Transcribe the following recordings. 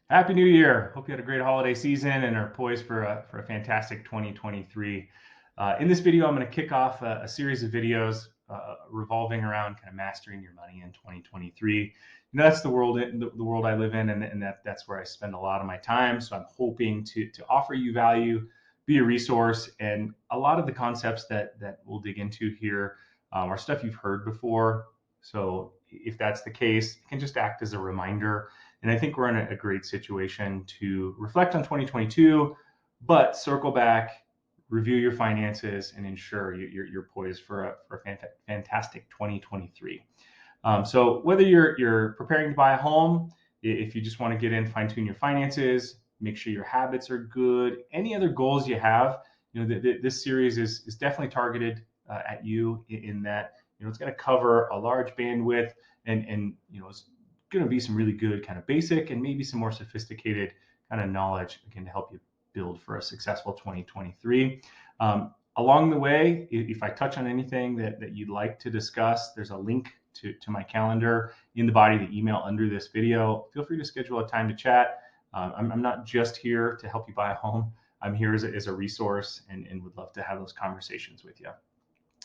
Happy New Year. Hope you had a great holiday season and are poised for a fantastic 2023. In this video, I'm going to kick off a series of videos revolving around kind of mastering your money in 2023. That's the world I live in, and that's where I spend a lot of my time. So I'm hoping to offer you value, be a resource, and a lot of the concepts that we'll dig into here are stuff you've heard before. So if that's the case, it can just act as a reminder, and I think we're in a great situation to reflect on 2022, but circle back, review your finances, and ensure you're poised for a fantastic 2023. So whether you're preparing to buy a home, if you just want to get in, fine tune your finances, make sure your habits are good, any other goals you have, this series is definitely targeted at you in that it's going to cover a large bandwidth, and it's going to be some really good kind of basic and maybe some more sophisticated kind of knowledge, again, to help you build for a successful 2023. Along the way, if I touch on anything that you'd like to discuss, there's a link to my calendar in the body of the email under this video. Feel free to schedule a time to chat. I'm not just here to help you buy a home. I'm here as a resource, and would love to have those conversations with you.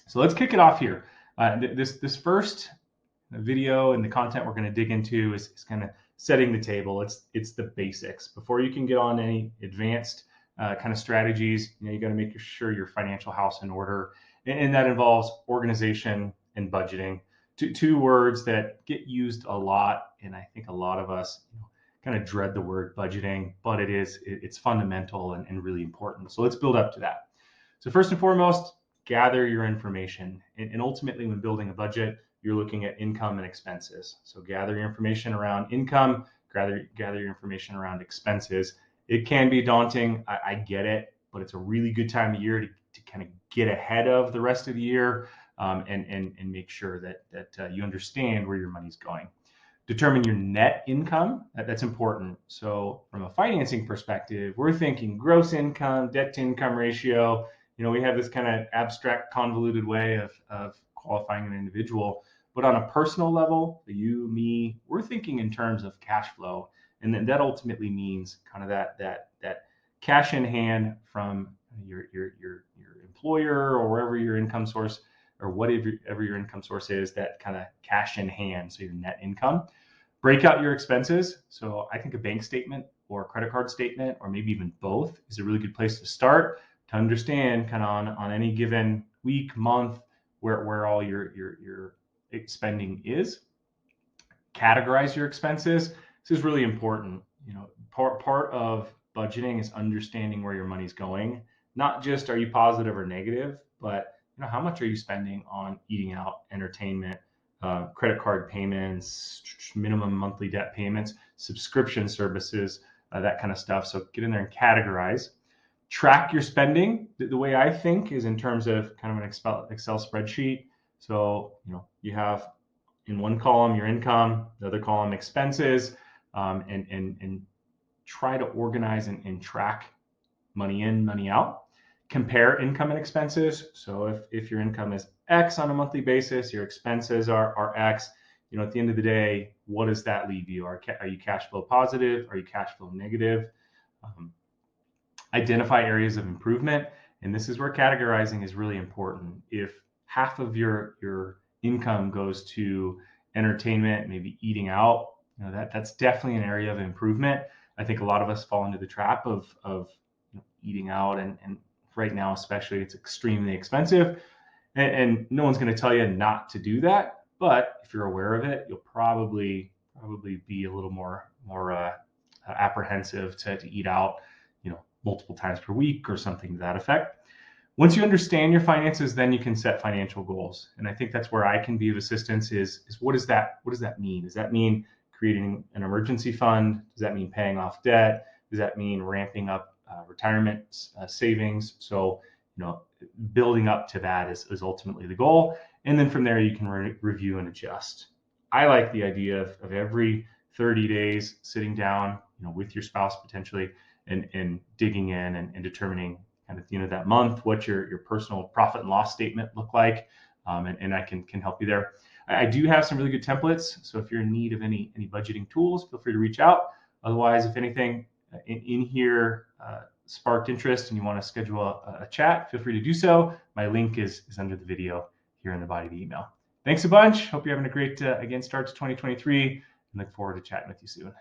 So let's kick it off here. This first video and the content we're going to dig into is kind of setting the table. It's the basics. Before you can get on any advanced kind of strategies, you got to make sure your financial house in order, and that involves organization and budgeting. Two words that get used a lot, and I think a lot of us kind of dread the word budgeting, but it's fundamental and really important. So let's build up to that. So first and foremost, gather your information, and ultimately, when building a budget, you're looking at income and expenses. So gather your information around income, gather your information around expenses. It can be daunting, I get it, but it's a really good time of year to kind of get ahead of the rest of the year, and make sure that you understand where your money's going. Determine your net income. That's important. So from a financing perspective, we're thinking gross income, debt to income ratio. We have this kind of abstract, convoluted way of qualifying an individual. But on a personal level, you, me, we're thinking in terms of cash flow, and then that ultimately means kind of that cash in hand from your employer, or wherever your income source, or whatever your income source is, that kind of cash in hand, so your net income. Break out your expenses. So I think a bank statement or a credit card statement, or maybe even both, is a really good place to start to understand kind of on any given week, month, where all your spending is. Categorize your expenses. This is really important. Part of budgeting is understanding where your money's going. Not just are you positive or negative, but how much are you spending on eating out, entertainment, credit card payments, minimum monthly debt payments, subscription services, that kind of stuff. So get in there and categorize. Track your spending. The way I think is in terms of kind of an Excel spreadsheet. So you have in one column your income, the other column expenses, and try to organize and track money in, money out. Compare income and expenses. So if your income is X on a monthly basis, your expenses are X. At the end of the day, what does that leave you? Are you cash flow positive? Are you cash flow negative? Identify areas of improvement, and this is where categorizing is really important. If half of your income goes to entertainment, maybe eating out, that's definitely an area of improvement. I think a lot of us fall into the trap of eating out, and right now especially, it's extremely expensive, and no one's going to tell you not to do that. But if you're aware of it, you'll probably be a little more apprehensive to eat out, multiple times per week or something to that effect. Once you understand your finances, then you can set financial goals. And I think that's where I can be of assistance is what does that mean? Does that mean creating an emergency fund? Does that mean paying off debt? Does that mean ramping up retirement savings? So, building up to that is ultimately the goal. And then from there, you can review and adjust. I like the idea of every 30 days sitting down, with your spouse potentially, and digging in and determining kind of at the end of that month what your personal profit and loss statement look like, and I can help you there. I do have some really good templates, so if you're in need of any budgeting tools, feel free to reach out. Otherwise, if anything in here sparked interest and you want to schedule a chat, feel free to do so. My link is under the video here in the body of the email. Thanks a bunch. Hope you're having a great, again, start to 2023, and look forward to chatting with you soon.